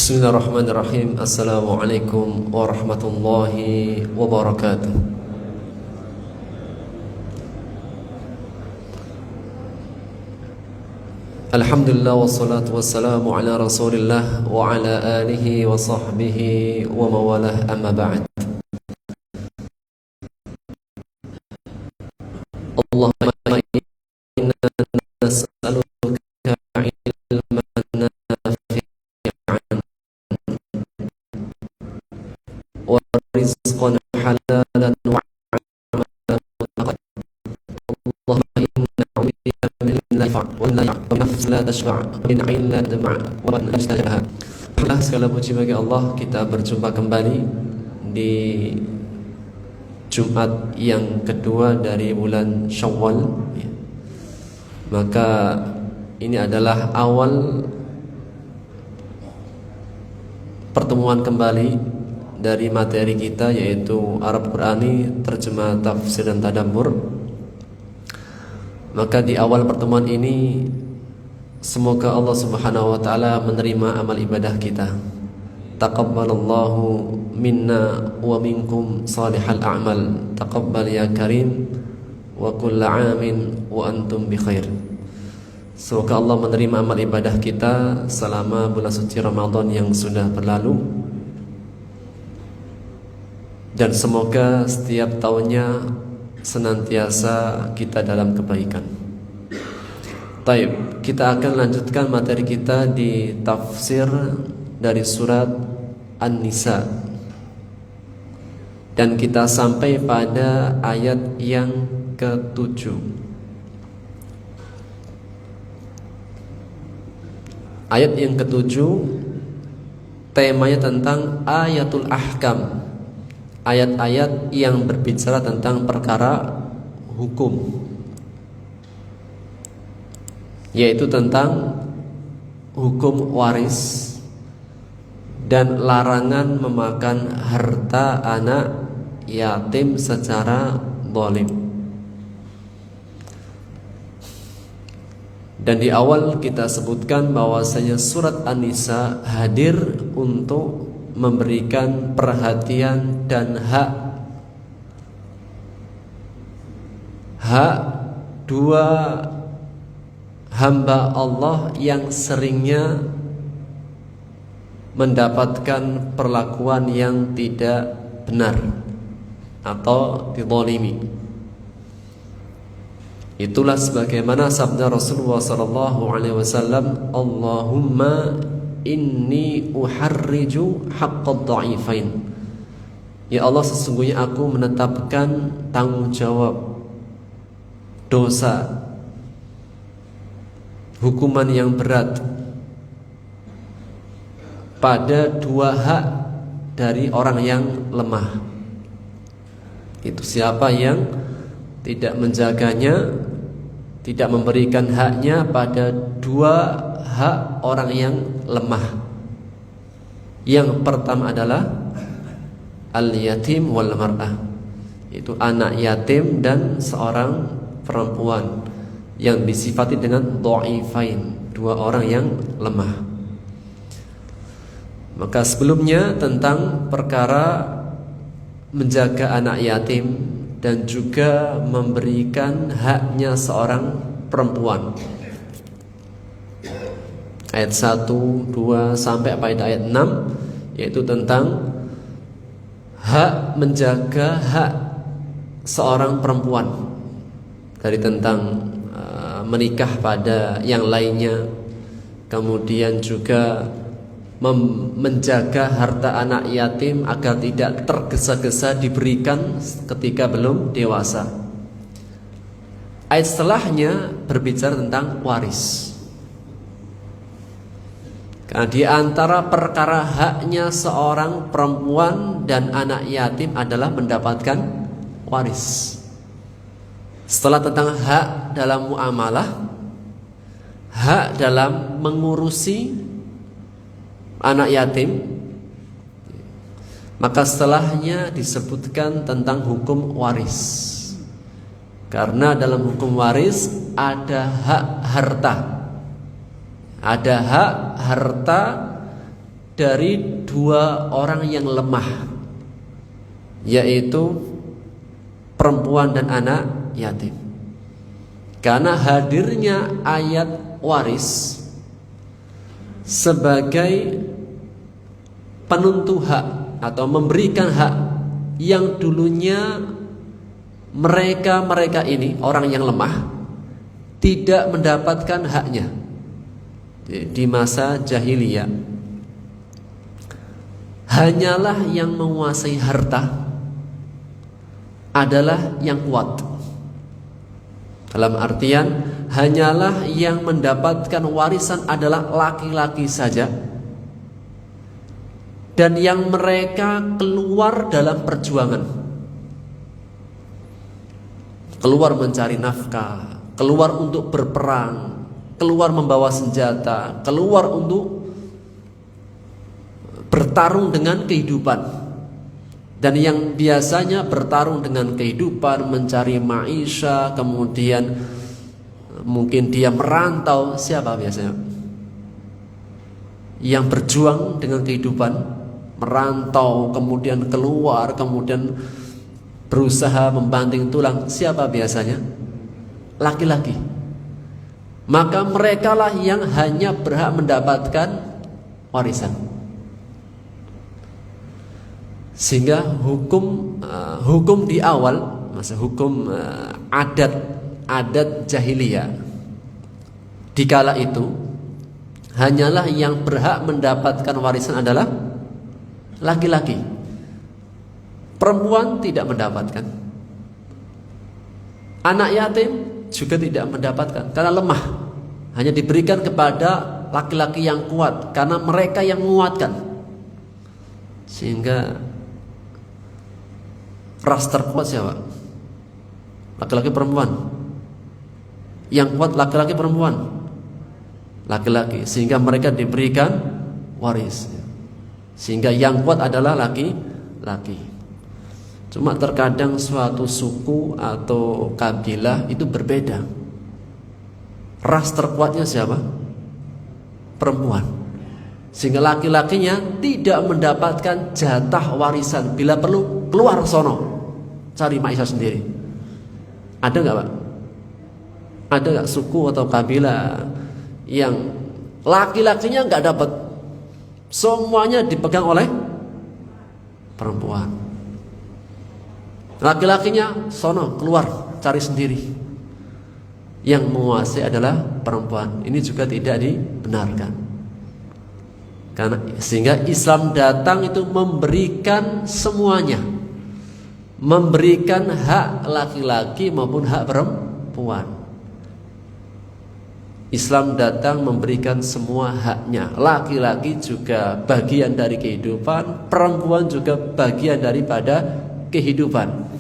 Bismillahirrahmanirrahim. Assalamualaikum warahmatullahi wabarakatuh. Alhamdulillah wassalatu wassalamu ala rasulillah wa ala alihi wa sahbihi wa mawalah, amma ba'd. Allahumma inna nas'aluka ilman nafi'an wa rizqan halalan wa amalan mutaqabbal. Allahumma inna na'udzubika min nafs la tashba' min 'ain la tadma' wa man tajtabaha. Segala puji bagi Allah, kita berjumpa kembali di Jumat yang kedua dari bulan Syawal. Maka ini adalah awal pertemuan kembali dari materi kita, yaitu Arab Qurani, terjemah, tafsir dan tadabbur. Maka di awal pertemuan ini semoga Allah Subhanahu wa taala menerima amal ibadah kita. Taqabbalallahu minna wa minkum salihal a'mal. Taqabbal ya karim wa kullu 'amin wa antum bi khair. Semoga Allah menerima amal ibadah kita selama bulan suci Ramadan yang sudah berlalu, dan semoga setiap tahunnya senantiasa kita dalam kebaikan. Baik, kita akan lanjutkan materi kita di tafsir dari surat An-Nisa, dan kita sampai pada ayat yang ke-7. Ayat yang ke-7 temanya tentang ayatul ahkam, ayat-ayat yang berbicara tentang perkara hukum, yaitu tentang hukum waris dan larangan memakan harta anak yatim secara zalim. Dan di awal kita sebutkan bahwasanya surat An-Nisa hadir untuk memberikan perhatian dan hak dua hamba Allah yang seringnya mendapatkan perlakuan yang tidak benar atau dizalimi. Itulah sebagaimana sabda Rasulullah SAW, Allahumma inni uharriju haqqad dha'ifain. Ya Allah, sesungguhnya aku menetapkan tanggung jawab dosa, hukuman yang berat pada dua hak dari orang yang lemah. Itu siapa yang tidak menjaganya, tidak memberikan haknya pada dua hak orang yang lemah. Yang pertama adalah al-yatim wal mar'ah, itu anak yatim dan seorang perempuan yang disifati dengan dha'ifain, dua orang yang lemah. Maka sebelumnya tentang perkara menjaga anak yatim dan juga memberikan haknya seorang perempuan. Ayat 1, 2 sampai pada ayat 6, yaitu tentang hak menjaga hak seorang perempuan, dari tentang menikah pada yang lainnya, kemudian juga menjaga harta anak yatim agar tidak tergesa-gesa diberikan ketika belum dewasa. Ayat setelahnya berbicara tentang waris. Karena di antara perkara haknya seorang perempuan dan anak yatim adalah mendapatkan waris. Setelah tentang hak dalam muamalah, hak dalam mengurusi anak yatim, maka setelahnya disebutkan tentang hukum waris. Karena dalam hukum waris ada hak harta, ada hak harta dari dua orang yang lemah, yaitu perempuan dan anak yatim. Karena hadirnya ayat waris sebagai penentu hak atau memberikan hak yang dulunya mereka ini orang yang lemah tidak mendapatkan haknya di masa jahiliyah. Hanyalah yang menguasai harta adalah yang kuat. Dalam artian hanyalah yang mendapatkan warisan adalah laki-laki saja, dan yang mereka keluar dalam perjuangan, keluar mencari nafkah, keluar untuk berperang, keluar membawa senjata, keluar untuk bertarung dengan kehidupan. Dan yang biasanya bertarung dengan kehidupan, mencari maisha, kemudian mungkin dia merantau, siapa biasanya? Yang berjuang dengan kehidupan, merantau, kemudian keluar, kemudian berusaha membanting tulang, siapa biasanya? Laki-laki. Maka merekalah yang hanya berhak mendapatkan warisan. Sehingga hukum di awal, masa hukum adat jahiliyah di kala itu, hanyalah yang berhak mendapatkan warisan adalah laki-laki. Perempuan tidak mendapatkan. Anak yatim juga tidak mendapatkan karena lemah. Hanya diberikan kepada laki-laki yang kuat karena mereka yang menguatkan. Sehingga ras terkuat siapa? Laki-laki perempuan. Yang kuat laki-laki perempuan? Laki-laki. Sehingga mereka diberikan waris. Sehingga yang kuat adalah laki-laki. Cuma terkadang suatu suku atau kabilah itu berbeda. Ras terkuatnya siapa? Perempuan. Sehingga laki-lakinya tidak mendapatkan jatah warisan. Bila perlu keluar sono cari maisha sendiri. Ada nggak Pak? Ada nggak suku atau kabilah yang laki-lakinya nggak dapat, semuanya dipegang oleh perempuan? Laki-lakinya sono keluar cari sendiri. Yang menguasai adalah perempuan. Ini juga tidak dibenarkan. Karena sehingga Islam datang itu memberikan semuanya, memberikan hak laki-laki maupun hak perempuan. Islam datang memberikan semua haknya. Laki-laki juga bagian dari kehidupan, perempuan juga bagian daripada kehidupan.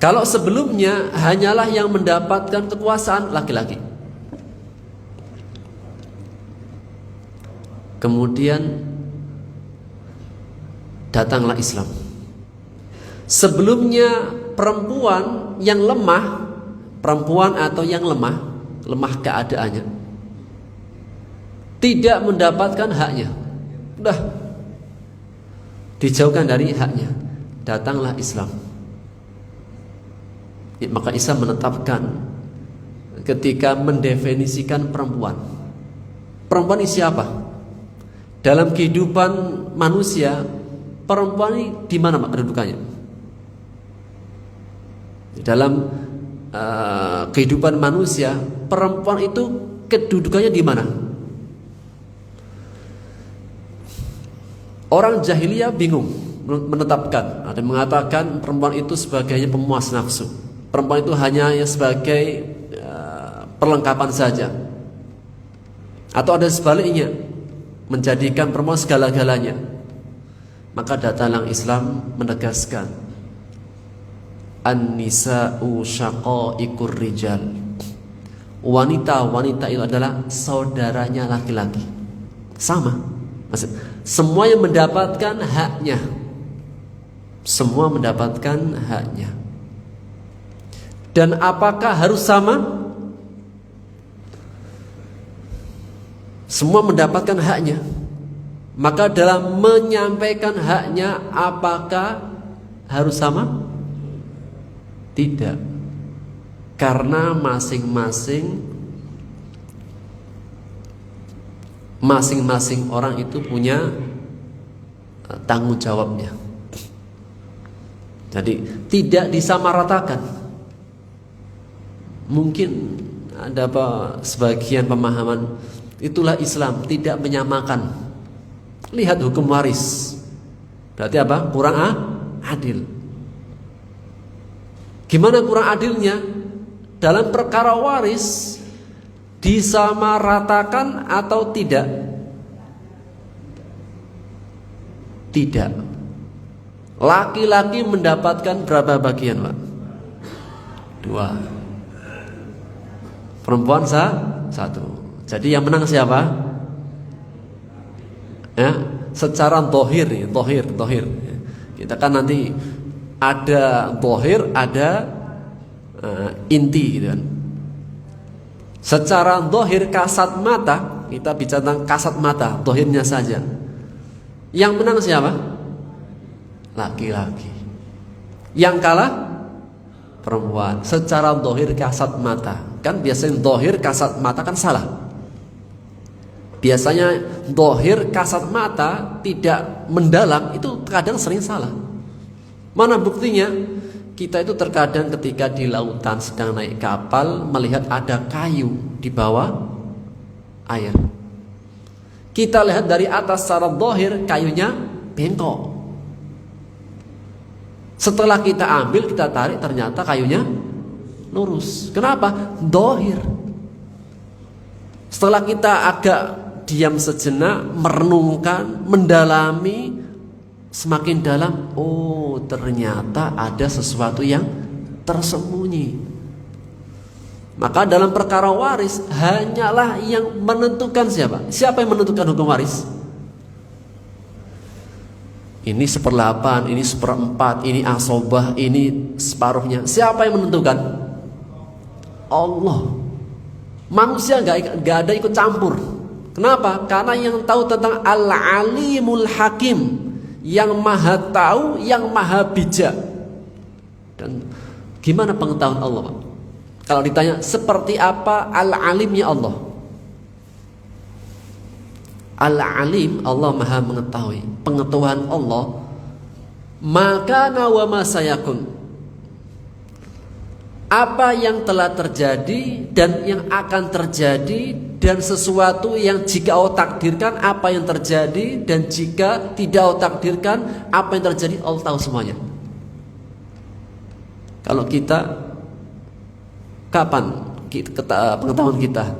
Kalau sebelumnya hanyalah yang mendapatkan kekuasaan laki-laki, kemudian datanglah Islam. Sebelumnya perempuan yang lemah, perempuan atau yang lemah keadaannya, tidak mendapatkan haknya, udah dijauhkan dari haknya. Datanglah Islam. Maka Islam menetapkan ketika mendefinisikan perempuan. Perempuan ini siapa? Dalam kehidupan manusia, perempuan ini di mana kedudukannya? Dalam kehidupan manusia, perempuan itu kedudukannya di mana? Orang jahiliyah bingung menetapkan. Ada yang mengatakan perempuan itu sebagainya pemuas nafsu. Perempuan itu hanya sebagai perlengkapan saja. Atau ada sebaliknya, menjadikan perempuan segala-galanya. Maka datanglah Islam menegaskan, an-nisa'u syaqa'iqur rijal. Wanita-wanita itu adalah saudaranya laki-laki. Sama. Maksud, semua yang mendapatkan haknya. Semua mendapatkan haknya. Dan apakah harus sama? Semua mendapatkan haknya. Maka dalam menyampaikan haknya, apakah harus sama? Tidak. Karena masing-masing orang itu punya tanggung jawabnya. Jadi tidak disamaratakan. Mungkin ada sebagian pemahaman, itulah Islam, tidak menyamakan. Lihat hukum waris, berarti apa? Kurang adil. Gimana kurang adilnya? Dalam perkara waris disamaratakan atau tidak? Tidak. Laki-laki mendapatkan berapa bagian, Pak? 2. Perempuan 1. Jadi yang menang siapa? Ya, secara dohir. Kita kan nanti ada dohir, ada inti, gitu kan. Secara dohir kasat mata, kita bicara tentang kasat mata, dohirnya saja. Yang menang siapa? Laki-laki. Yang kalah perempuan. Secara dohir kasat mata, kan biasanya dohir kasat mata kan salah. Biasanya dohir kasat mata tidak mendalam, itu kadang sering salah. Mana buktinya? Kita itu terkadang ketika di lautan sedang naik kapal, melihat ada kayu di bawah air. Kita lihat dari atas secara dohir, kayunya bengkok. Setelah kita ambil, kita tarik, ternyata kayunya lurus. Kenapa? Dohir. Setelah kita agak diam sejenak, merenungkan, mendalami, semakin dalam, oh ternyata ada sesuatu yang tersembunyi. Maka dalam perkara waris, hanyalah yang menentukan siapa? Siapa yang menentukan hukum waris? Ini 1/8, ini 1/4, ini asobah, ini separuhnya. Siapa yang menentukan? Allah. Manusia gak ada ikut campur. Kenapa? Karena yang tahu tentang Al-Alimul Hakim, yang maha tahu, yang maha bijak. Dan gimana pengetahuan Allah, Pak? Kalau ditanya seperti apa Al-Alimnya Allah? Al-Alim, Allah maha mengetahui. Pengetahuan Allah, maka wa ma sayakun, apa yang telah terjadi dan yang akan terjadi, dan sesuatu yang jika Allah takdirkan apa yang terjadi, dan jika tidak Allah takdirkan apa yang terjadi, Allah tahu semuanya. Kalau kita, kapan pengetahuan kita?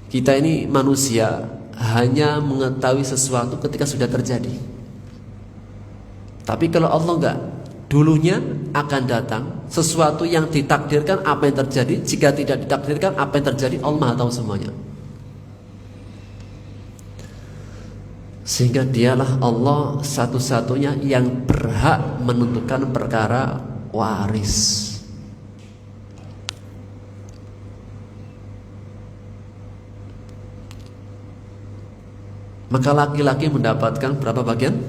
Kita ini manusia hanya mengetahui sesuatu ketika sudah terjadi. Tapi kalau Allah enggak, dulunya akan datang sesuatu yang ditakdirkan apa yang terjadi, jika tidak ditakdirkan apa yang terjadi, Allah Maha tahu semuanya. Sehingga dialah Allah satu-satunya yang berhak menentukan perkara waris. Maka laki-laki mendapatkan berapa bagian?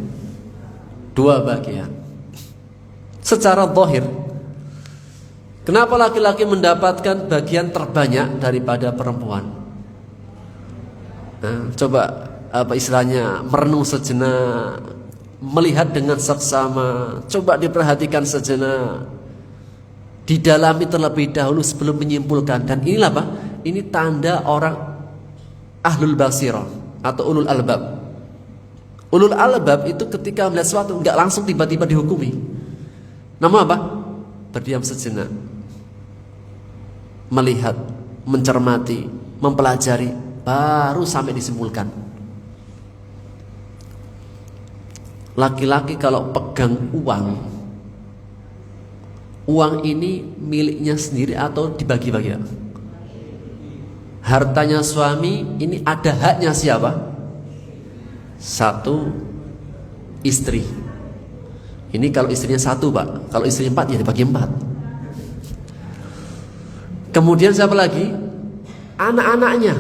2 bagian. Secara zahir, kenapa laki-laki mendapatkan bagian terbanyak daripada perempuan? Nah, coba istilahnya merenung sejenak, melihat dengan seksama, coba diperhatikan sejenak, didalami terlebih dahulu sebelum menyimpulkan. Dan inilah apa? Ini tanda orang ahlul basirah atau ulul albab. Ulul albab itu ketika melihat sesuatu enggak langsung tiba-tiba dihukumi. Namun apa? Berdiam sejenak, melihat, mencermati, mempelajari, baru sampai disimpulkan. Laki-laki kalau pegang uang ini miliknya sendiri atau dibagi-bagi? Hartanya suami ini ada haknya siapa? 1 istri. Ini kalau istrinya 1, Pak. Kalau istrinya 4 ya dibagi 4. Kemudian siapa lagi? Anak-anaknya.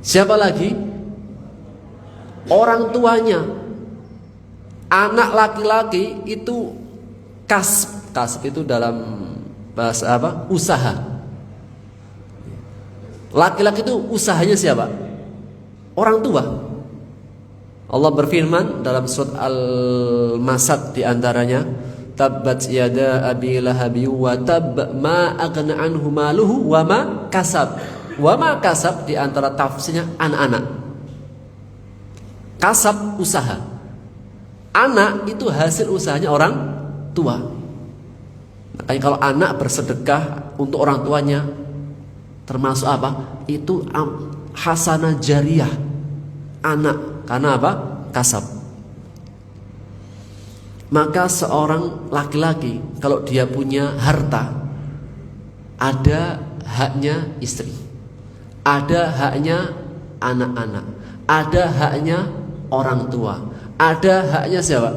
Siapa lagi? Orang tuanya. Anak laki-laki itu kasb. Kasb itu dalam bahasa apa? Usaha. Laki-laki itu usahanya siapa? Orang tua. Allah berfirman dalam surat Al-Masad di antaranya, tabbat yada abi lahabi wa tab ma aghna anhu maluhu wa ma kasab. Wa ma kasab di antara tafsirnya anak-anak. Kasab usaha. Anak itu hasil usahanya orang tua. Makanya kalau anak bersedekah untuk orang tuanya termasuk apa? Itu hasanah jariyah anak. Karena apa? Kasab. Maka seorang laki-laki kalau dia punya harta, ada haknya istri, ada haknya anak-anak, ada haknya orang tua, ada haknya siapa?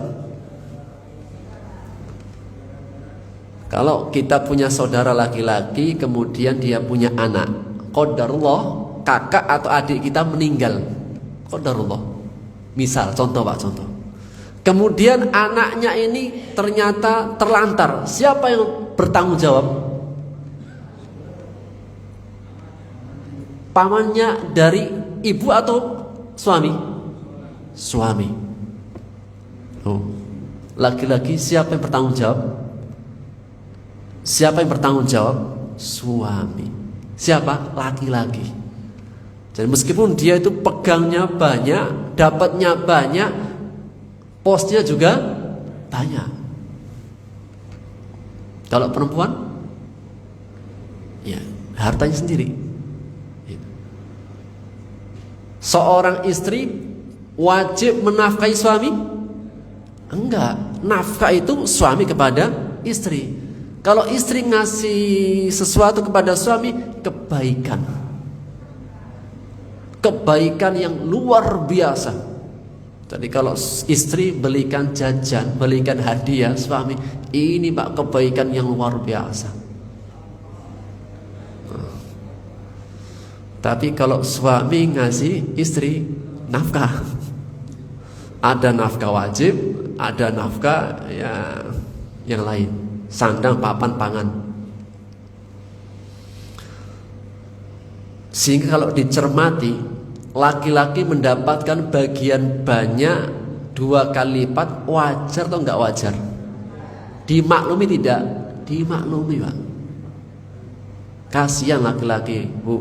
Kalau kita punya saudara laki-laki, kemudian dia punya anak, qadarullah, kakak atau adik kita meninggal, qadarullah. Misal, contoh Pak, contoh. Kemudian anaknya ini ternyata terlantar. Siapa yang bertanggung jawab? Pamannya dari ibu atau suami? Suami. Oh. Laki-laki siapa yang bertanggung jawab? Siapa yang bertanggung jawab? Suami. Siapa? Laki-laki. Dan meskipun dia itu pegangnya banyak, dapatnya banyak, posnya juga banyak. Kalau perempuan, ya hartanya sendiri. Seorang istri wajib menafkahi suami? Enggak, nafkah itu suami kepada istri. Kalau istri ngasih sesuatu kepada suami, kebaikan. Kebaikan yang luar biasa. Jadi kalau istri belikan jajan, belikan hadiah suami, ini Pak kebaikan yang luar biasa. Tapi kalau suami ngasih istri nafkah, ada nafkah wajib, ada nafkah ya yang lain, sandang, papan, pangan. Sehingga kalau dicermati, laki-laki mendapatkan bagian banyak 2 kali lipat, wajar atau enggak wajar? Dimaklumi tidak? Dimaklumi Pak. Kasihan laki-laki, Bu,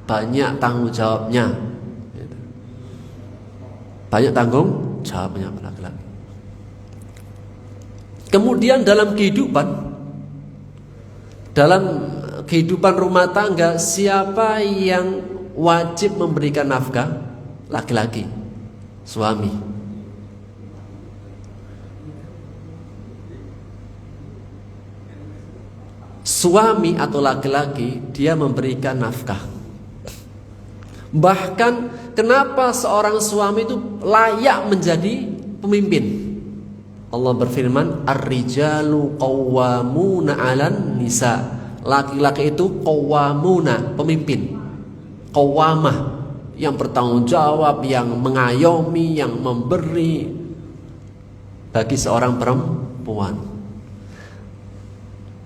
banyak tanggung jawabnya. Banyak tanggung jawabnya laki-laki. Kemudian dalam kehidupan rumah tangga, siapa yang wajib memberikan nafkah? Laki-laki, suami. Suami atau laki-laki dia memberikan nafkah. Bahkan kenapa seorang suami itu layak menjadi pemimpin? Allah berfirman, ar-rijalu qawwamuna 'alan nisa. Laki-laki itu qawwamuna, pemimpin. Qawwamah, yang bertanggung jawab, yang mengayomi, yang memberi bagi seorang perempuan.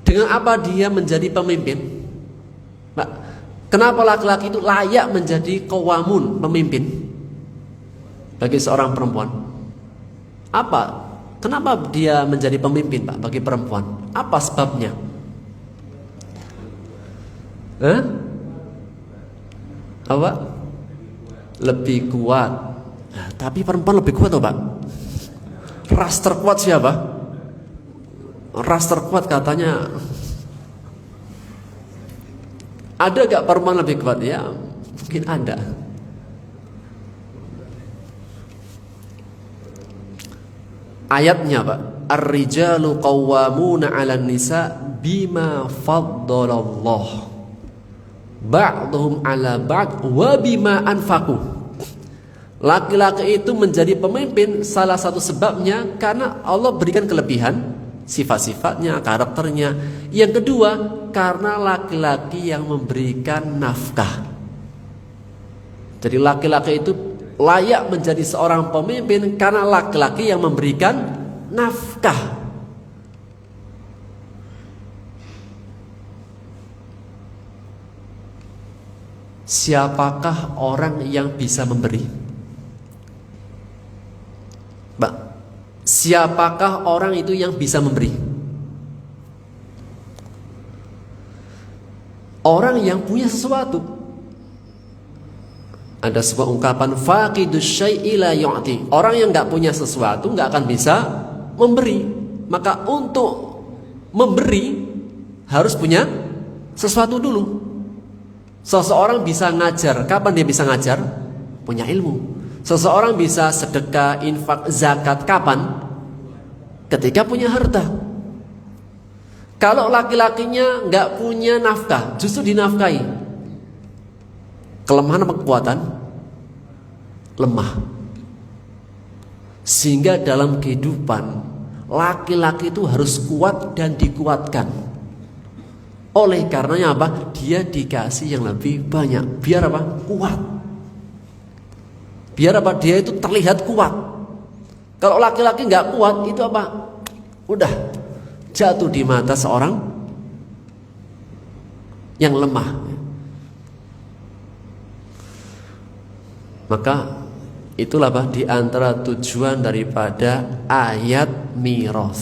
Dengan apa dia menjadi pemimpin? Nah, kenapa laki-laki itu layak menjadi qawwamun, pemimpin bagi seorang perempuan? Apa? Kenapa dia menjadi pemimpin Pak bagi perempuan? Apa sebabnya? Apa? Lebih kuat. Nah, tapi perempuan lebih kuat Pak. Ras terkuat siapa? Ras terkuat katanya. Ada gak perempuan lebih kuat? Ya mungkin ada. Ayatnya Pak, ar-rijalu qawwamuna 'alan nisa bima faddalallah ba'dhum 'ala ba'd wa bima anfaqu. Laki-laki itu menjadi pemimpin salah satu sebabnya karena Allah berikan kelebihan sifat-sifatnya, karakternya. Yang kedua, karena laki-laki yang memberikan nafkah. Jadi laki-laki itu layak menjadi seorang pemimpin karena laki-laki yang memberikan nafkah. Siapakah orang yang bisa memberi? Mbak, siapakah orang itu yang bisa memberi? Orang yang punya sesuatu. Ada sebuah ungkapan faqidus syai'i la yu'ti. Orang yang nggak punya sesuatu nggak akan bisa memberi. Maka untuk memberi harus punya sesuatu dulu. Seseorang bisa ngajar. Kapan dia bisa ngajar? Punya ilmu. Seseorang bisa sedekah, infak, zakat. Kapan? Ketika punya harta. Kalau laki-lakinya nggak punya nafkah, justru dinafkahi. Kelemahan apa kekuatan? Lemah. Sehingga dalam kehidupan laki-laki itu harus kuat dan dikuatkan. Oleh karenanya apa? Dia dikasih yang lebih banyak. Biar apa? Kuat. Biar apa? Dia itu terlihat kuat. Kalau laki-laki nggak kuat itu apa? Udah jatuh di mata seorang yang lemah. Maka itulah di antara tujuan daripada ayat miras,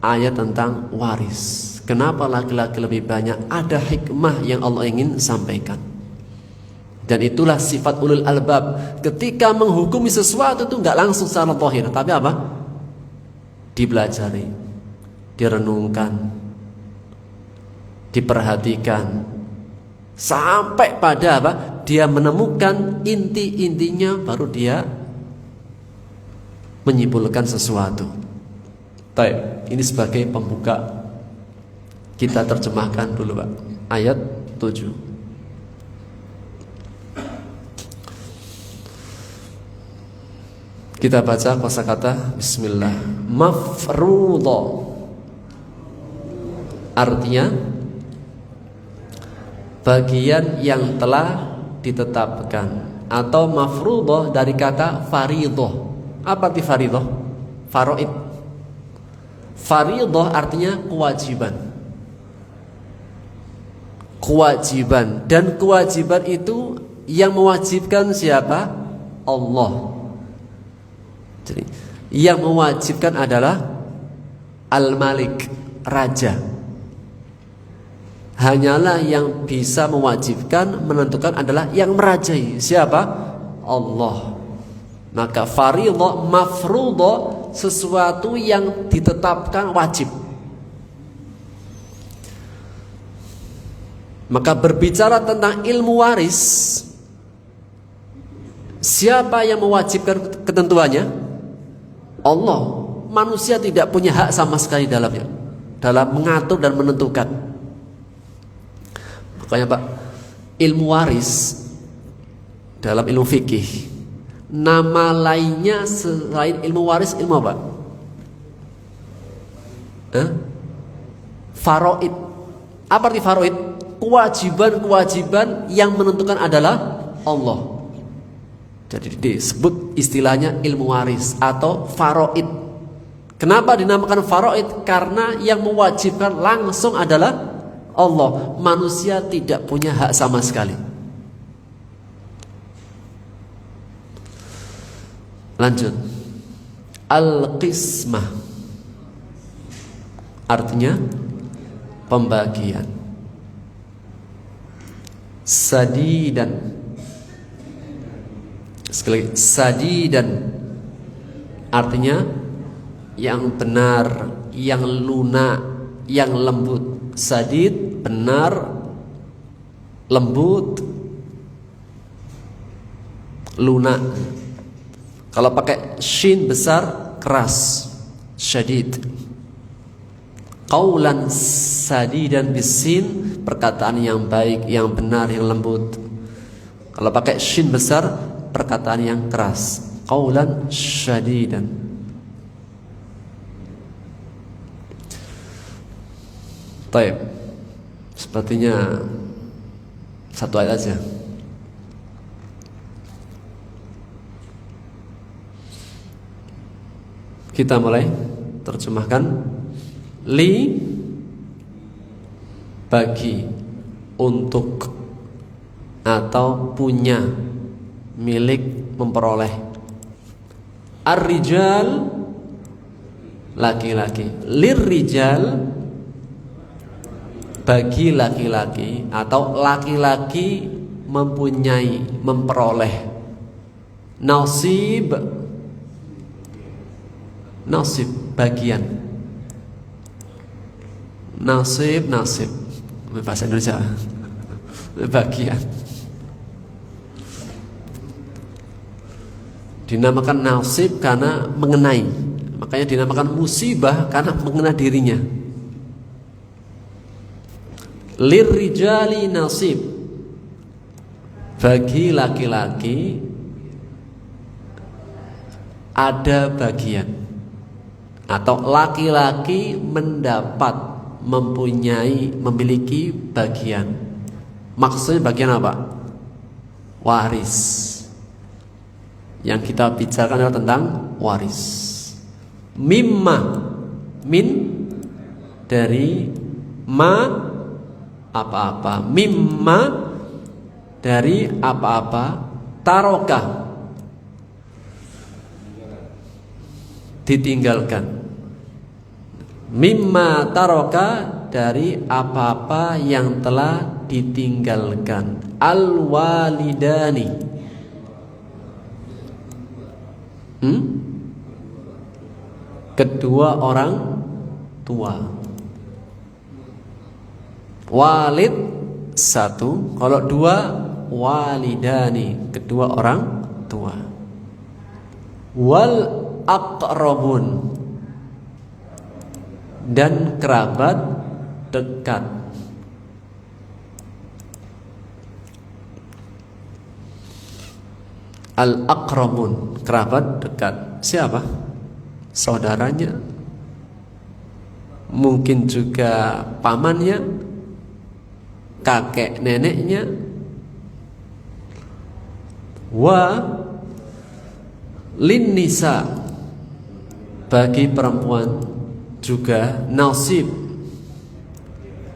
ayat tentang waris. Kenapa laki-laki lebih banyak? Ada hikmah yang Allah ingin sampaikan. Dan itulah sifat ulul albab. Ketika menghukumi sesuatu itu nggak langsung secara zahir, tapi apa? Dipelajari, direnungkan, diperhatikan, sampai pada apa? Dia menemukan inti-intinya, baru dia menyimpulkan sesuatu. Baik, ini sebagai pembuka. Kita terjemahkan dulu Pak, ayat 7. Kita baca kosakata bismillah. Mafruḍa, artinya bagian yang telah ditetapkan, atau mafruḍah dari kata faridhah. Apa arti faridhah? Faraid. Faridhah artinya kewajiban. Kewajiban, dan kewajiban itu yang mewajibkan siapa? Allah. Jadi yang mewajibkan adalah Al-Malik, raja. Hanyalah yang bisa mewajibkan, menentukan adalah yang merajai. Siapa? Allah. Maka fariḍah, mafruḍah, sesuatu yang ditetapkan wajib. Maka berbicara tentang ilmu waris, siapa yang mewajibkan ketentuannya? Allah. Manusia tidak punya hak sama sekali dalamnya, dalam mengatur dan menentukan. Makanya Pak, ilmu waris dalam ilmu fikih, nama lainnya selain ilmu waris, ilmu apa? Faraid. Apa arti faraid? Kewajiban-kewajiban yang menentukan adalah Allah. Jadi disebut istilahnya ilmu waris atau faraid. Kenapa dinamakan faraid? Karena yang mewajibkan langsung adalah Allah. Manusia tidak punya hak sama sekali. Lanjut. Al-qismah, artinya pembagian. Sadidan, sekali lagi, sadidan artinya yang benar, yang lunak, yang lembut. Sadid benar, lembut, lunak. Kalau pakai shin besar, keras, syadid. Qaulan sadidan bisin, perkataan yang baik, yang benar, yang lembut. Kalau pakai shin besar, perkataan yang keras. Qaulan syadidan. Baik, sepertinya satu ayat aja. Kita mulai terjemahkan. Li, bagi, untuk, atau punya, milik, memperoleh. Ar-rijal, laki-laki. Lir-rijal, bagi laki-laki, atau laki-laki mempunyai, memperoleh. Nasib, nasib, bagian. Nasib, nasib, bahasa Indonesia, bagian. Dinamakan nasib karena mengenai, makanya dinamakan musibah karena mengenai dirinya. Lirrijali nasib, bagi laki-laki ada bagian, atau laki-laki mendapat, mempunyai, memiliki bagian. Maksudnya bagian apa? Waris. Yang kita bicarakan adalah tentang waris. Mimma, min, dari, ma, apa-apa. Mimma, dari apa-apa. Taroka, ditinggalkan. Mimma taroka, dari apa-apa yang telah ditinggalkan. Al-walidani, kedua orang tua. Walid satu, kalau dua walidani, kedua orang tua. Wal aqrabun, dan kerabat dekat. Al aqrabun, kerabat dekat. Siapa? Saudaranya, mungkin juga pamannya, kakek neneknya. Wa lin nisa, bagi perempuan juga nasib,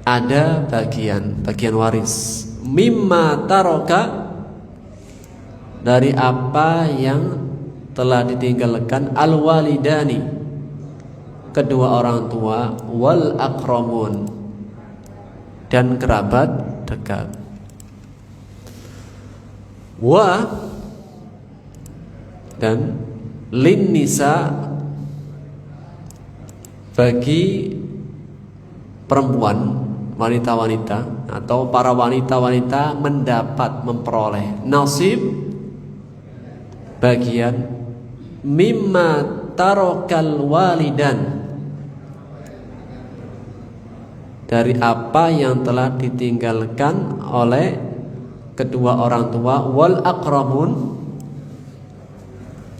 ada bagian waris. Mimma taroka, dari apa yang telah ditinggalkan. Al-walidani, kedua orang tua. Wal aqrabun, dan kerabat dekat. Wa, dan lin nisa, bagi perempuan, wanita-wanita, atau para wanita-wanita mendapat, memperoleh. Nasib, bagian. Mimma tarokal walidan, dari apa yang telah ditinggalkan oleh kedua orang tua. Wal aqrabun,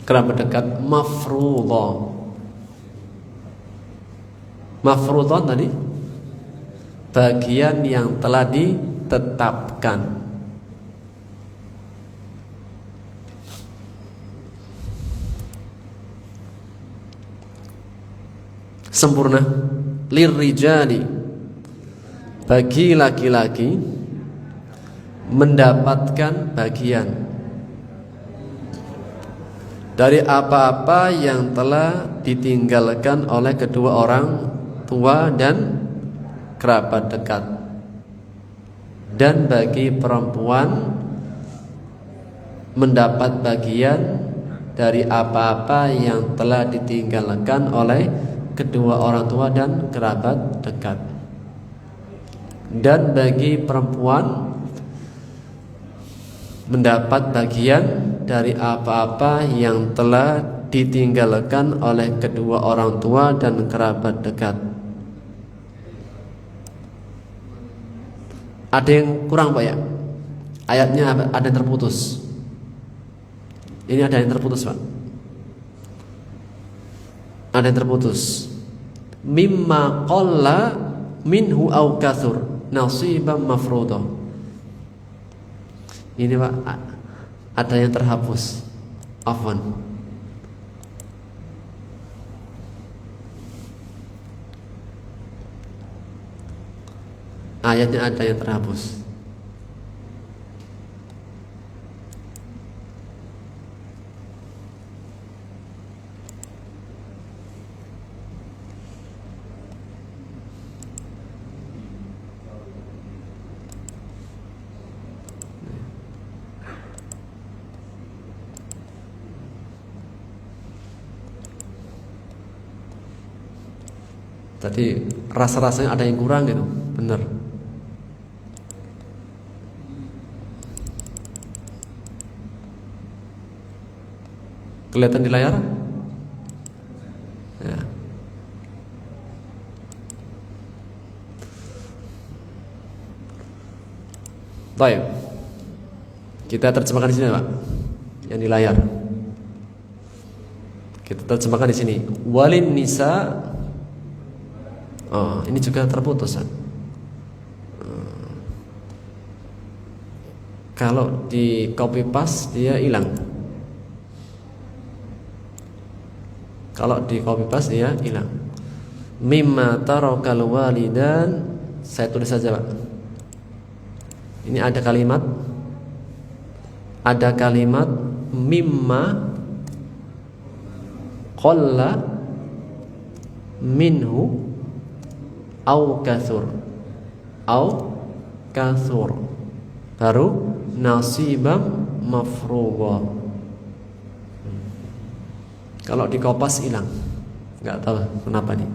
kerabat dekat. Mafruḍah, mafruḍah tadi bagian yang telah ditetapkan. Sempurna. Lirrijali, bagi laki-laki mendapatkan bagian dari apa-apa yang telah ditinggalkan oleh kedua orang tua dan kerabat dekat. Dan bagi perempuan mendapat bagian dari apa-apa yang telah ditinggalkan oleh kedua orang tua dan kerabat dekat. Dan bagi perempuan mendapat bagian dari apa-apa yang telah ditinggalkan oleh kedua orang tua dan kerabat dekat. Ada yang kurang Pak ya? Ayatnya ada yang terputus. Ini ada yang terputus Pak. Ada yang terputus. Mimma qalla minhu aw kathur nasiban mafruḍah. Ini Pak, ada yang terhapus. Afwan. ayatnya ada yang terhapus. Tadi rasa-rasanya ada yang kurang gitu, benar. Kelihatan di layar? Ya. Baik. Kita terjemahkan di sini, Pak. Yang di layar. Kita terjemahkan di sini. Walin nisa. Oh, ini juga terputus. Kalau di copy paste dia hilang. Kalau di copy paste dia hilang. Mimma tarakal walidan, saya tulis saja, Pak. Ini ada kalimat mimma qalla minhu au kathur, baru nasibam mafruḍa. Kalau di kopas hilang, nggak tahu kenapa nih.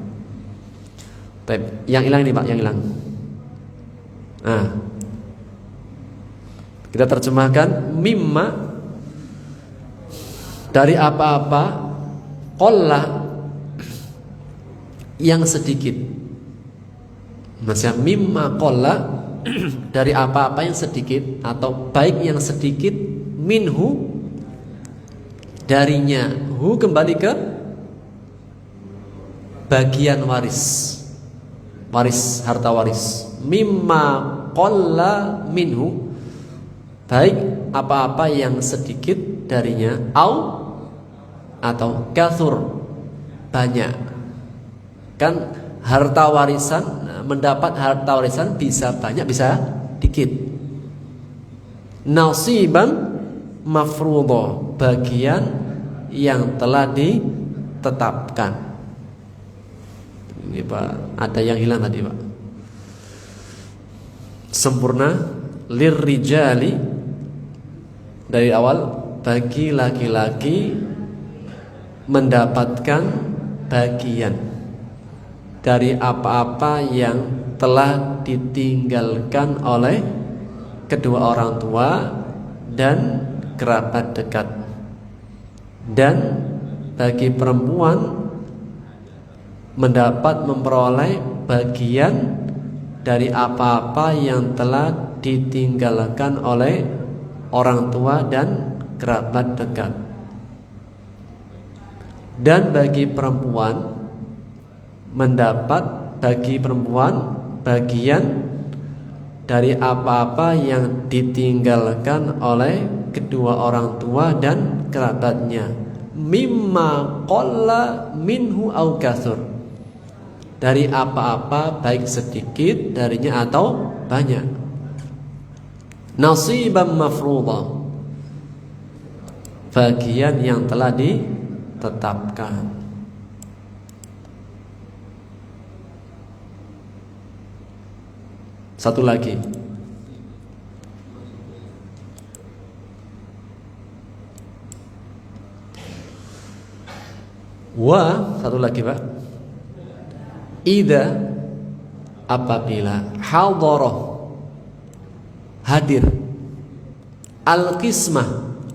Tapi yang hilang ini, Pak, yang hilang. Nah, kita terjemahkan mimma, dari apa-apa, qalla, yang sedikit. Maksudnya mimma qalla, dari apa-apa yang sedikit, atau baik yang sedikit, minhu, darinya. Hu kembali ke bagian waris, harta waris. Mimma qalla minhu, baik apa-apa yang sedikit darinya, atau kathur, banyak. Kan harta warisan, mendapat harta warisan bisa banyak, bisa dikit. Nasiban mafruḍa, bagian yang telah ditetapkan. Ini, Pak, ada yang hilang tadi, Pak. Sempurna lirrijali, dari awal, bagi laki-laki mendapatkan bagian dari apa-apa yang telah ditinggalkan oleh kedua orang tua dan kerabat dekat. Dan bagi perempuan memperoleh bagian dari apa-apa yang telah ditinggalkan oleh orang tua dan kerabat dekat. Dan bagi perempuan bagian dari apa-apa yang ditinggalkan oleh kedua orang tua dan kerabatnya. Mimma qalla minhu au kathur, dari apa-apa baik sedikit darinya atau banyak. Nasiban mafruḍa, bagian yang telah ditetapkan. Satu lagi. Satu lagi, Pak. Idza, apabila, hadara, hadir, al-qismah,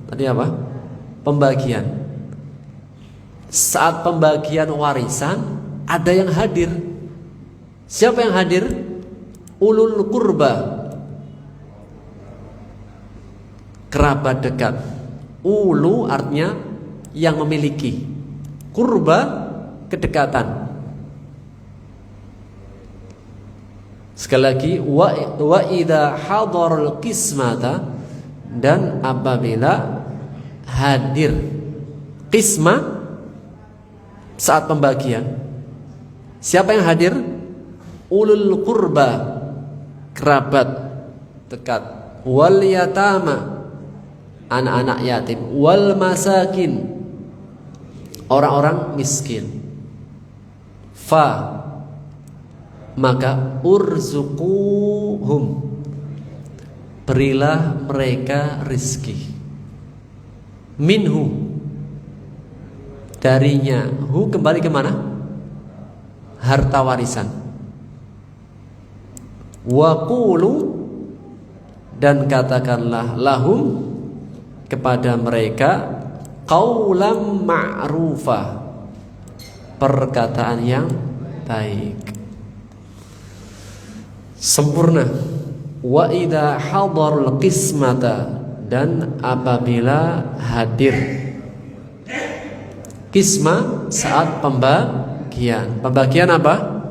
tadi apa? Pembagian. Saat pembagian warisan ada yang hadir. Siapa yang hadir? Ulul qurba, kerabat dekat. Ulu artinya yang memiliki, qurba kedekatan. Sekali lagi, wa idza hadarul qismata, dan apabila hadir qismah, saat pembagian. Siapa yang hadir? Ulul qurba, kerabat dekat, wal yatama, anak-anak yatim, wal masakin, orang-orang miskin. Fa, maka urzuquhum, berilah mereka rizki, minhu, darinya. Hu kembali kemana? Harta warisan. Wa qulu, dan katakanlah lahum, kepada mereka, qaulam ma'rufa, perkataan yang baik, sempurna. Wa idza hadarul qismata, dan apabila hadir qisma, saat pembagian. Pembagian apa?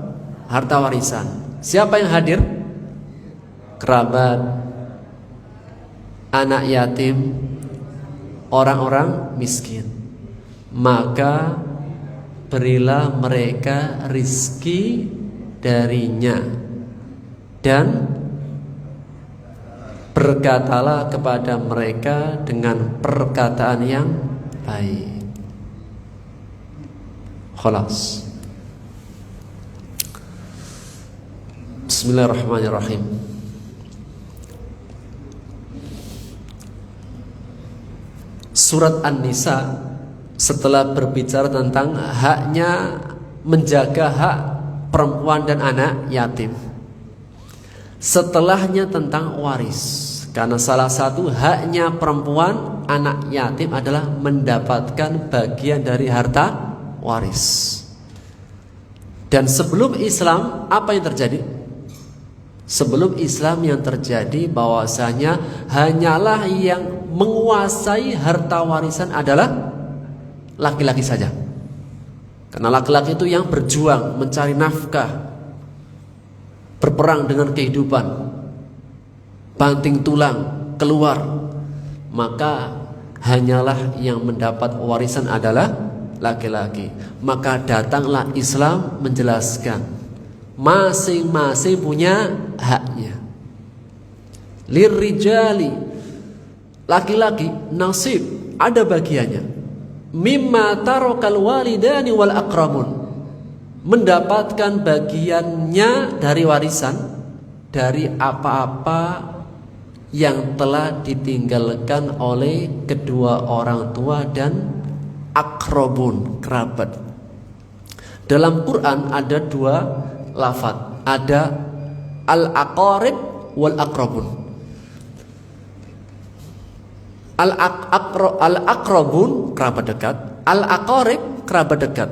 Harta warisan. Siapa yang hadir? Kerabat, anak yatim, orang-orang miskin. Maka berilah mereka rizki darinya, dan berkatalah kepada mereka dengan perkataan yang baik. Khalas. Bismillahirrahmanirrahim. Surat An-Nisa setelah berbicara tentang haknya menjaga hak perempuan dan anak yatim, setelahnya tentang waris. Karena salah satu haknya perempuan anak yatim adalah mendapatkan bagian dari harta waris. Dan sebelum Islam, apa yang terjadi? Sebelum Islam yang terjadi bahwasanya hanyalah yang menguasai harta warisan adalah laki-laki saja. Karena laki-laki itu yang berjuang mencari nafkah, berperang dengan kehidupan, banting tulang keluar, maka hanyalah yang mendapat warisan adalah laki-laki. Maka datanglah Islam menjelaskan masing-masing punya haknya. Lirrijali, laki-laki nasib, ada bagiannya. Mimma tarakal walidani wal aqrabun, mendapatkan bagiannya dari warisan, dari apa-apa yang telah ditinggalkan oleh kedua orang tua dan akrobun, kerabat. Dalam Quran ada dua lafaz, ada al-aqarib wal akrobun. Al-aqrabun kerabat dekat, al-aqarib kerabat dekat.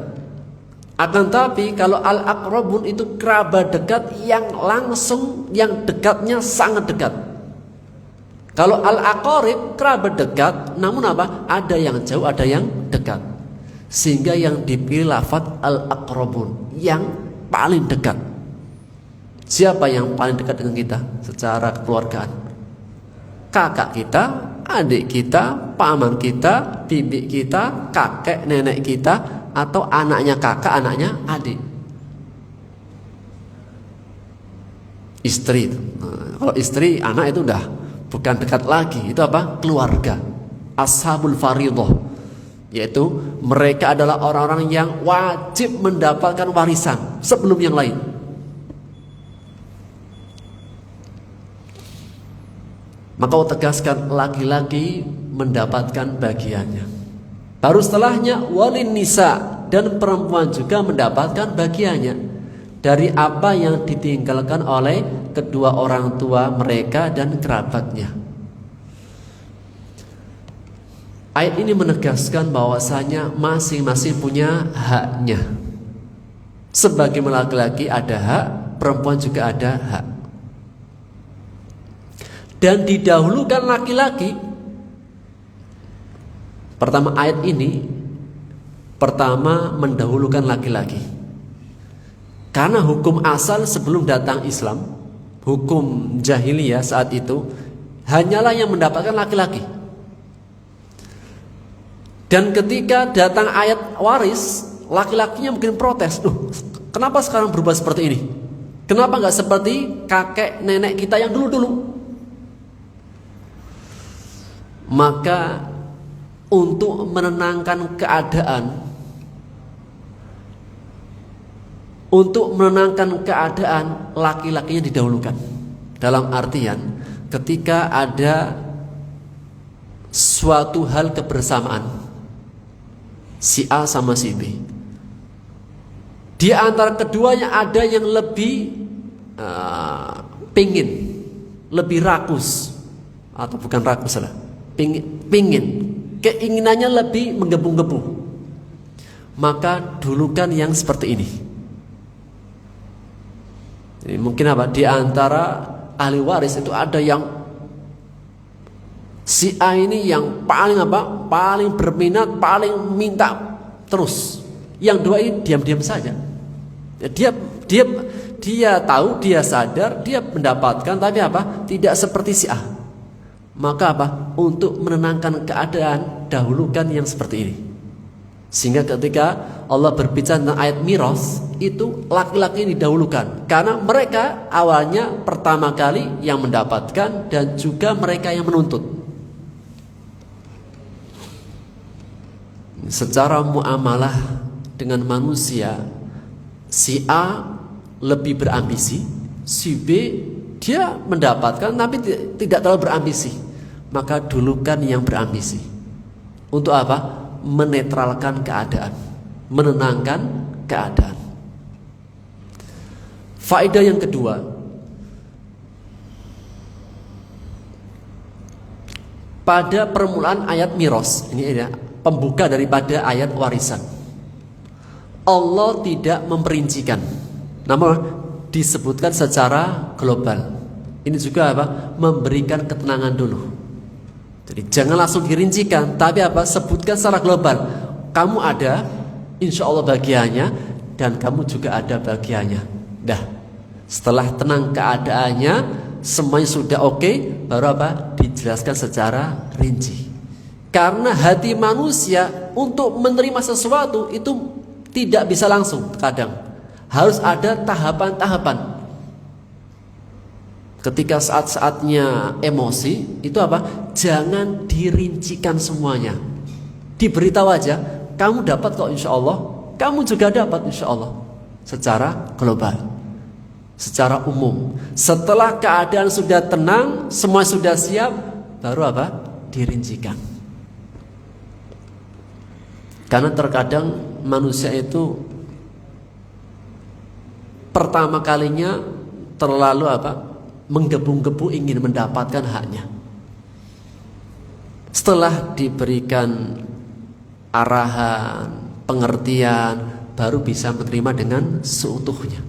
Akan tapi kalau al-aqrabun itu kerabat dekat yang langsung, yang dekatnya sangat dekat. Kalau al-aqarib kerabat dekat, namun apa? Ada yang jauh, ada yang dekat. Sehingga yang dipilih lafaz al-aqrabun, yang paling dekat. Siapa yang paling dekat dengan kita secara kekeluargaan? Kakak kita, adik kita, paman kita, bibi kita, kakek nenek kita, atau anaknya kakak, anaknya adik. Istri. Nah, kalau istri, anak itu udah bukan dekat lagi, itu apa? Keluarga. Ashabul faridah, yaitu mereka adalah orang-orang yang wajib mendapatkan warisan sebelum yang lain. Maka Allah tegaskan laki-laki mendapatkan bagiannya. Baru setelahnya walin nisa, dan perempuan juga mendapatkan bagiannya dari apa yang ditinggalkan oleh kedua orang tua mereka dan kerabatnya. Ayat ini menegaskan bahwasanya masing-masing punya haknya. Sebagaimana laki-laki ada hak, perempuan juga ada hak. Dan didahulukan laki-laki. Pertama ayat ini, pertama mendahulukan laki-laki. Karena hukum asal sebelum datang Islam, hukum jahiliyah saat itu, hanyalah yang mendapatkan laki-laki. Dan ketika datang ayat waris, laki-lakinya mungkin protes, kenapa sekarang berubah seperti ini? Kenapa nggak seperti kakek nenek kita yang dulu-dulu? Maka untuk menenangkan keadaan, laki-lakinya didahulukan. Dalam artian ketika ada suatu hal kebersamaan si A sama si B, di antara keduanya ada yang lebih pingin, lebih rakus, atau bukan rakus lah, pingin, keinginannya lebih menggebu-gebu, maka dulukan yang seperti ini. Jadi mungkin apa? Di antara ahli waris itu ada yang si A ini yang paling apa? Paling berminat, paling minta terus. Yang dua ini diam-diam saja. Dia tahu, dia sadar, dia mendapatkan, tapi apa? Tidak seperti si A. Maka apa? Untuk menenangkan keadaan, dahulukan yang seperti ini. Sehingga ketika Allah berbicara tentang ayat miras, itu laki-laki ini didahulukan. Karena mereka awalnya pertama kali yang mendapatkan dan juga mereka yang menuntut. Secara muamalah dengan manusia, si A lebih berambisi, si B dia mendapatkan tapi tidak terlalu berambisi. Maka dulukan yang berambisi. Untuk apa? Menetralkan keadaan, menenangkan keadaan. Faedah yang kedua, pada permulaan ayat miras, ini ya, pembuka daripada ayat warisan, Allah tidak memperincikan, namun disebutkan secara global. Ini juga apa? Memberikan ketenangan dulu. Jadi jangan langsung dirincikan, tapi apa? Sebutkan secara global. Kamu ada, insya Allah bagiannya, dan kamu juga ada bagiannya. Dah, setelah tenang keadaannya, semuanya sudah oke, baru apa? Dijelaskan secara rinci. Karena hati manusia untuk menerima sesuatu itu tidak bisa langsung, kadang harus ada tahapan-tahapan. Ketika saat-saatnya emosi, itu apa? Jangan dirincikan semuanya. Diberitahu aja, kamu dapat kok insya Allah, kamu juga dapat insya Allah. Secara global, secara umum. Setelah keadaan sudah tenang, semua sudah siap, baru apa? Dirincikan. Karena terkadang manusia itu pertama kalinya terlalu apa? Menggebu-gebu ingin mendapatkan haknya. Setelah diberikan arahan, pengertian, baru bisa menerima dengan seutuhnya.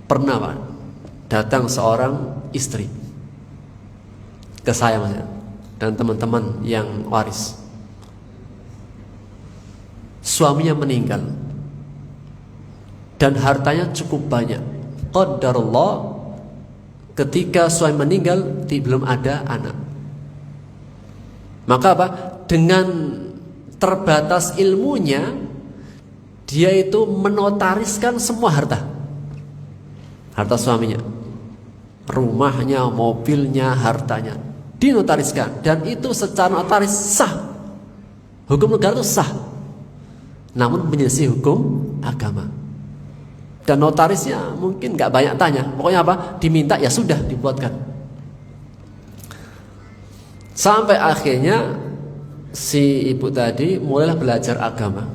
Pernah Pak, datang seorang istri ke saya Mas, dan teman-teman yang waris. Suaminya meninggal dan hartanya cukup banyak. Qadarullah, ketika suami meninggal belum ada anak. Maka apa? Dengan terbatas ilmunya, dia itu menotariskan semua harta suaminya, rumahnya, mobilnya, hartanya dinotariskan, dan itu secara notaris sah. Hukum negara itu sah, namun menyelisih hukum agama. Dan notarisnya mungkin nggak banyak tanya, pokoknya apa? Diminta ya sudah dibuatkan. Sampai akhirnya si ibu tadi mulailah belajar agama.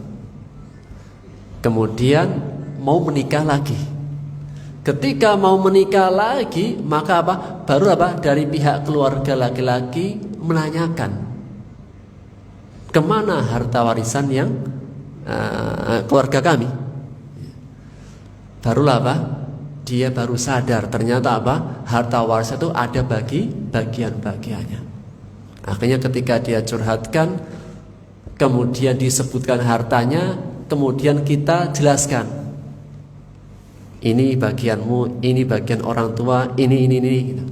Kemudian mau menikah lagi. Ketika mau menikah lagi, maka apa? Baru apa? Dari pihak keluarga laki-laki menanyakan, kemana harta warisan yang keluarga kami? Barulah apa? Dia baru sadar ternyata apa? Harta warisan itu ada bagian-bagiannya. Akhirnya ketika dia curhatkan, kemudian disebutkan hartanya, kemudian kita jelaskan, ini bagianmu, ini bagian orang tua, ini gitu.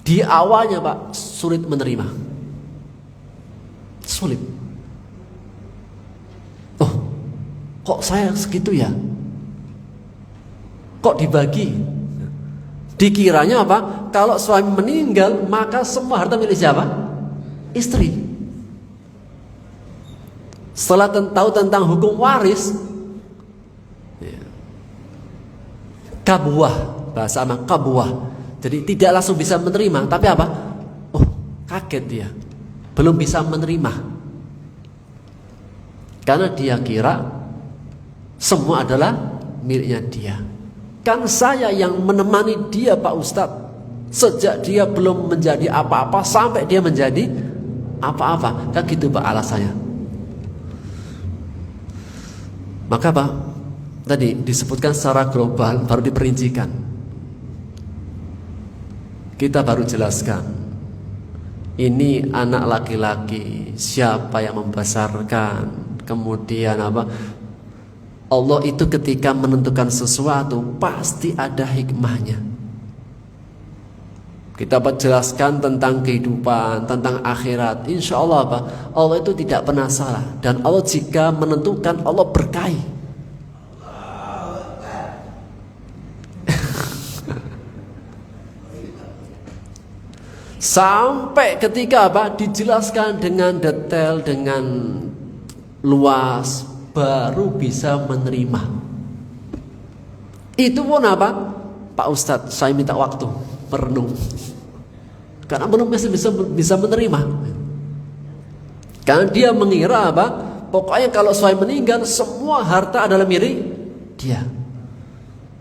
Di awalnya Pak sulit menerima, sulit. Oh, Kok saya segitu ya? Kok dibagi? Dikiranya apa? Kalau suami meninggal, maka semua harta milik siapa? Istri. Setelah tahu tentang hukum waris, kabuah, bahasa Arab kabuah. Jadi tidak langsung bisa menerima, tapi apa? Oh, kaget dia. Belum bisa menerima. Karena dia kira semua adalah miliknya dia. Kan saya yang menemani dia Pak Ustadz, sejak dia belum menjadi apa-apa sampai dia menjadi apa-apa. Kan gitu Pak alasannya. Maka Pak, tadi disebutkan secara global, baru diperincikan. Kita baru jelaskan, ini anak laki-laki, siapa yang membesarkan, kemudian apa? Allah itu ketika menentukan sesuatu pasti ada hikmahnya. Kita jelaskan tentang kehidupan, tentang akhirat. Insya Allah apa? Allah itu tidak pernah salah. Dan Allah jika menentukan, Allah berkahi. Sampai ketika apa? Dijelaskan dengan detail, dengan luas, baru bisa menerima. Itu pun apa? Pak Ustadz, saya minta waktu merenung. Karena belum bisa menerima. Karena dia mengira apa? Pokoknya kalau suami meninggal, semua harta adalah milik dia.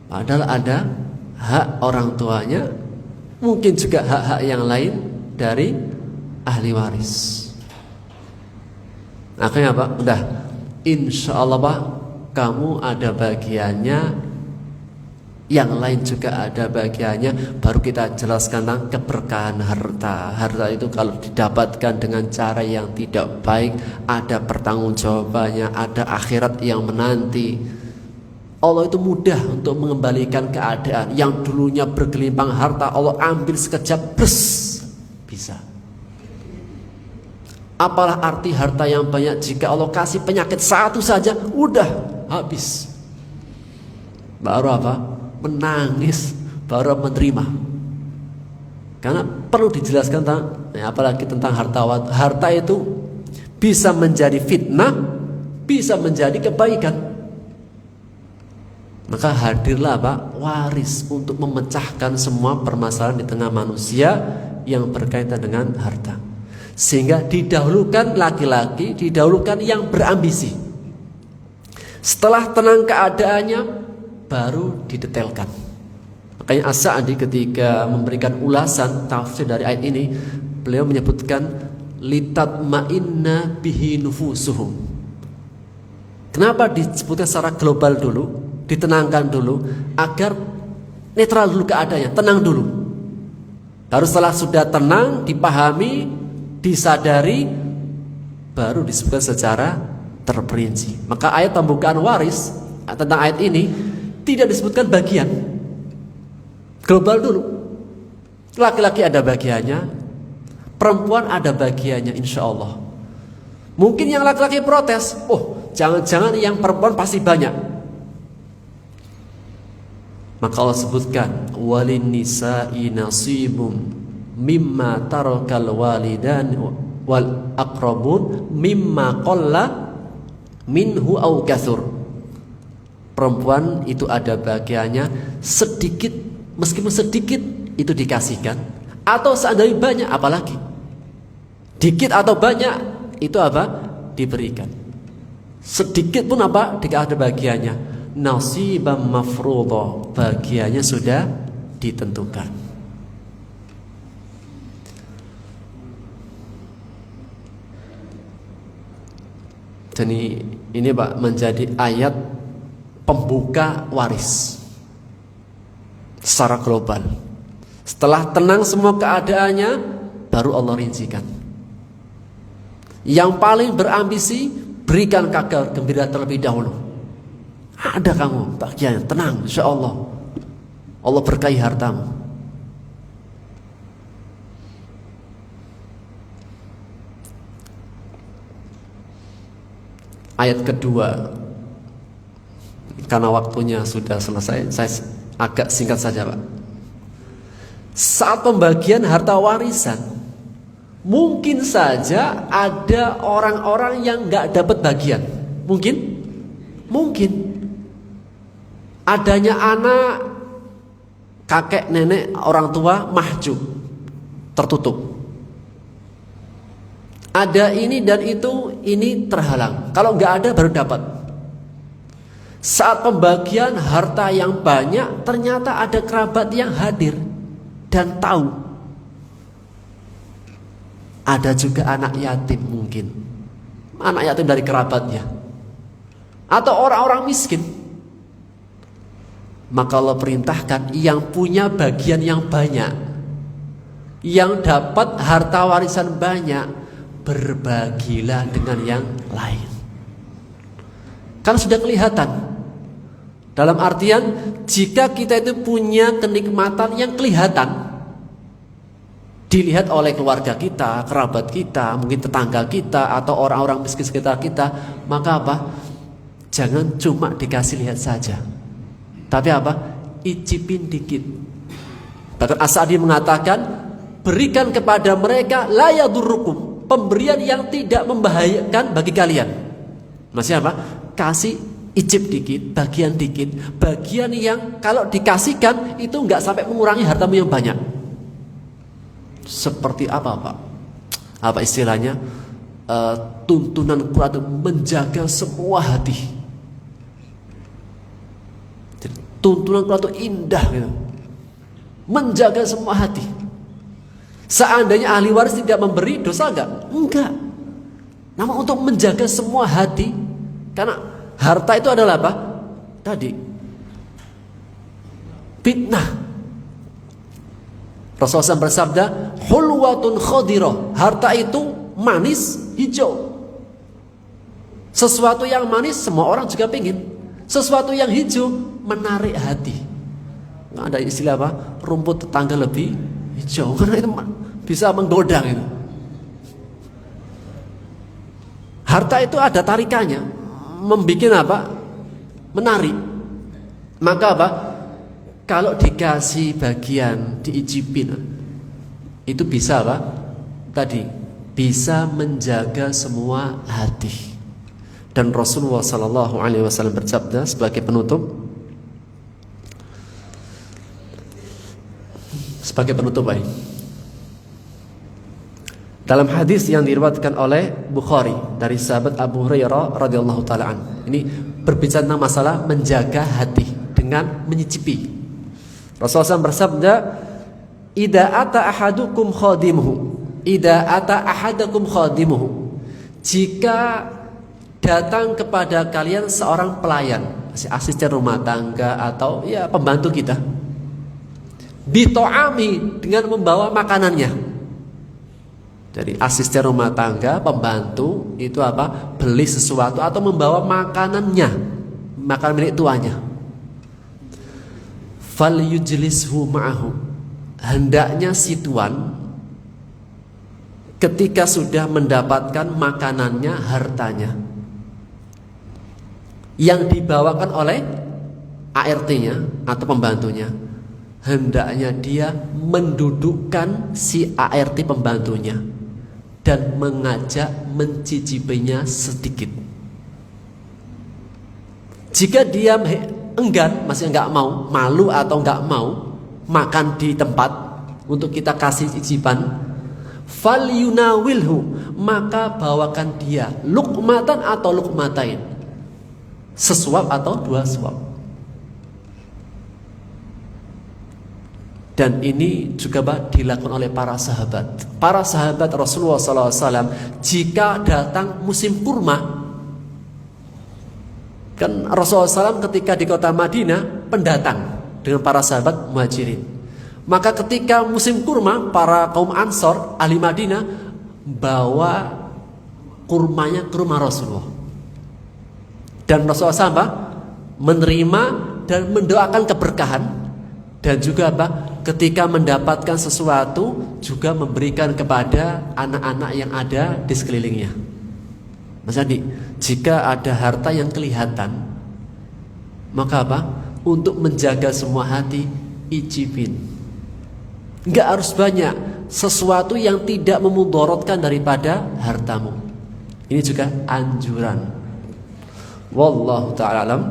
Padahal ada hak orang tuanya, mungkin juga hak-hak yang lain dari ahli waris. Akhirnya apa? Udah, insya Allah Pak, kamu ada bagiannya, yang lain juga ada bagiannya. Baru kita jelaskan tentang keberkahan harta. Harta itu kalau didapatkan dengan cara yang tidak baik, ada pertanggungjawabannya, ada akhirat yang menanti. Allah itu mudah untuk mengembalikan keadaan. Yang dulunya bergelimpang harta, Allah ambil sekejap, bisa. Apalah arti harta yang banyak jika Allah kasih penyakit satu saja, udah habis. Baru apa? Menangis, baru menerima. Karena perlu dijelaskan tentang, apalagi tentang harta. Harta itu bisa menjadi fitnah, bisa menjadi kebaikan. Maka hadirlah Pak, waris untuk memecahkan semua permasalahan di tengah manusia yang berkaitan dengan harta. Sehingga didahulukan laki-laki, didahulukan yang berambisi. Setelah tenang keadaannya, baru didetailkan. Makanya As-Sa'di ketika memberikan ulasan tafsir dari ayat ini, beliau menyebutkan litatma'inna bihi nufusuhum. Kenapa disebutkan secara global dulu, ditenangkan dulu, agar netral dulu keadaannya, tenang dulu. Baru setelah sudah tenang, dipahami, disadari, baru disebutkan secara terperinci. Maka ayat pembukaan waris tentang ayat ini tidak disebutkan bagian, global dulu. Laki-laki ada bagiannya, perempuan ada bagiannya, insya Allah. Mungkin yang laki-laki protes, oh jangan-jangan yang perempuan pasti banyak. Maka Allah sebutkan walin nisa'i nasibum mimma tarakal walidan wal aqrabun mimma qalla minhu au katsur. Perempuan itu ada bagiannya, sedikit, meskipun sedikit itu dikasihkan, atau seandainya banyak apalagi. Dikit atau banyak itu apa? Diberikan. Sedikit pun apa? Jika ada bagiannya, nasibam mafruḍa, bagiannya sudah ditentukan. Jadi ini Pak menjadi ayat pembuka waris secara global. Setelah tenang semua keadaannya, baru Allah rincikan. Yang paling berambisi, berikan kabar gembira terlebih dahulu. Ada kamu bagiannya, tenang, insya Allah. Allah berkahi hartamu. Ayat kedua, Karena waktunya sudah selesai, saya agak singkat saja, Pak. Saat pembagian harta warisan, mungkin saja ada orang-orang yang nggak dapat bagian. Mungkin adanya anak, kakek, nenek, orang tua mahjub, tertutup. Ada ini dan itu, ini terhalang. Kalau nggak ada baru dapat. Saat pembagian harta yang banyak, ternyata ada kerabat yang hadir dan tahu. Ada juga anak yatim mungkin, anak yatim dari kerabatnya, atau orang-orang miskin. Maka Allah perintahkan yang punya bagian yang banyak, yang dapat harta warisan banyak, berbagilah dengan yang lain. Kan sudah kelihatan. Dalam artian, jika kita itu punya kenikmatan yang kelihatan, dilihat oleh keluarga kita, kerabat kita, mungkin tetangga kita, atau orang-orang miskin sekitar kita, maka apa? Jangan cuma dikasih lihat saja, tapi apa? Icipin dikit. Bahkan As-Sa'di mengatakan, berikan kepada mereka la yadurrukum, pemberian yang tidak membahayakan bagi kalian. Maksudnya apa? Kasih icip dikit, bagian yang kalau dikasihkan itu nggak sampai mengurangi hartamu yang banyak. Seperti apa, Pak? Apa istilahnya? Tuntunan Quran itu menjaga semua hati. Jadi, tuntunan Quran itu indah gitu. Menjaga semua hati. Seandainya ahli waris tidak memberi, dosa enggak? Enggak. Namun untuk menjaga semua hati, karena harta itu adalah apa? Tadi fitnah. Rasulullah SAW bersabda, hulwatun khadirah. Harta itu manis, hijau. Sesuatu yang manis semua orang juga pengen. Sesuatu yang hijau menarik hati. Nggak ada istilah apa? Rumput tetangga lebih hijau. Karena itu bisa menggoda gitu. Harta itu ada tarikannya, membikin apa? Menarik. Maka apa? Kalau dikasih bagian, diicipin, itu bisa apa? Tadi bisa menjaga semua hati. Dan Rasulullah Sallallahu Alaihi Wasallam bersabda sebagai penutup, baik. Dalam hadis yang diriwayatkan oleh Bukhari dari sahabat Abu Hurairah radhiyallahu taala an. Ini berbicara tentang masalah menjaga hati dengan menyicipi. Rasulullah SAW bersabda, "Idza ata ahadukum khadimuhu." Jika datang kepada kalian seorang pelayan, asisten rumah tangga atau ya pembantu kita, bito'ami, dengan membawa makanannya. Jadi asisten rumah tangga, pembantu itu apa? Beli sesuatu atau membawa makanannya, makanan milik tuannya. Fal yujlishu ma'ahu. Hendaknya si tuan ketika sudah mendapatkan makanannya, hartanya yang dibawakan oleh ART-nya atau pembantunya, hendaknya dia mendudukkan si ART pembantunya dan mengajak mencicipinya sedikit. Jika dia enggan, masih enggak mau, malu atau enggak mau makan di tempat untuk kita kasih cicipan, falyunawilhu, maka bawakan dia lukmatan atau lukmatain, sesuap atau dua suap. Dan ini juga dilakukan oleh para sahabat. Para sahabat Rasulullah SAW jika datang musim kurma, kan Rasulullah SAW ketika di kota Madinah pendatang dengan para sahabat muhajirin. Maka ketika musim kurma, para kaum Ansor ahli Madinah bawa kurmanya ke rumah Rasulullah. Dan Rasulullah SAW menerima dan mendoakan keberkahan. Dan juga ketika mendapatkan sesuatu juga memberikan kepada anak-anak yang ada di sekelilingnya. Mas Andi, jika ada harta yang kelihatan, Maka apa? Untuk menjaga semua hati, icipin. Nggak harus banyak, sesuatu yang tidak memudaratkan daripada hartamu. Ini juga anjuran. Wallahu ta'ala alam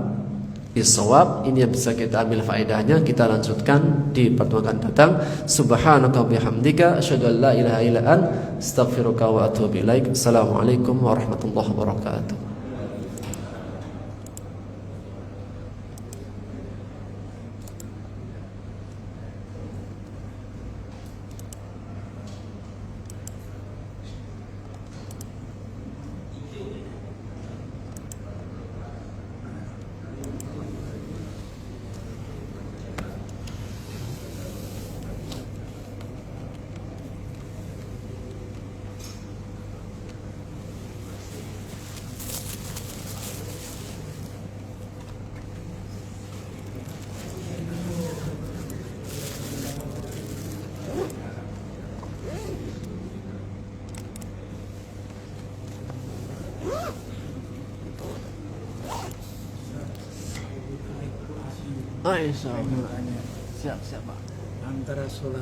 bisawab. Ini yang bisa kita ambil faedahnya. Kita lanjutkan di pertemuan datang. Subhanaka bihamdika asyhadu an la ilaha illa anta astaghfiruka wa atubu ilaik. Assalamualaikum warahmatullahi wabarakatuh. Aisyah, siap Pak. Antara sholat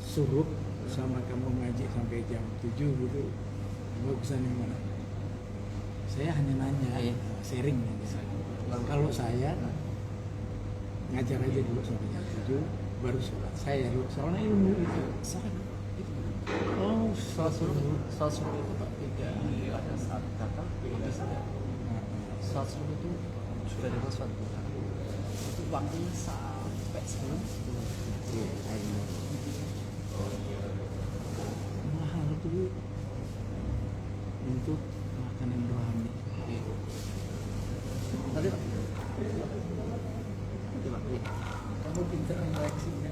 subuh sama kamu ngaji sampai jam 7 gitu, bagusan yang mana? Saya hanya nanya, sharing. Kalau saya ngajar aja dulu sampai jam 7, baru sholat. Saya dulu, soalnya ilmu itu. Oh, sholat subuh itu Pak, tidak pada saat datang, sholat subuh itu sudah ada sholat duha. Waktunya sampai sebelum mahal itu untuk makanan rohani. Tadi Pak, kamu pintar seleksinya.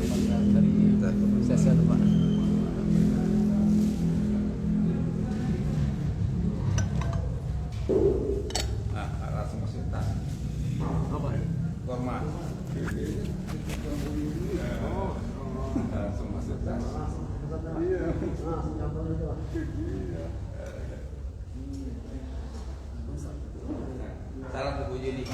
dari sesi itu Pak. Nah, langsung masuk tas. Apa ya? Kurma. Langsung masuk tas. Iya. Salam ke Bu Juni.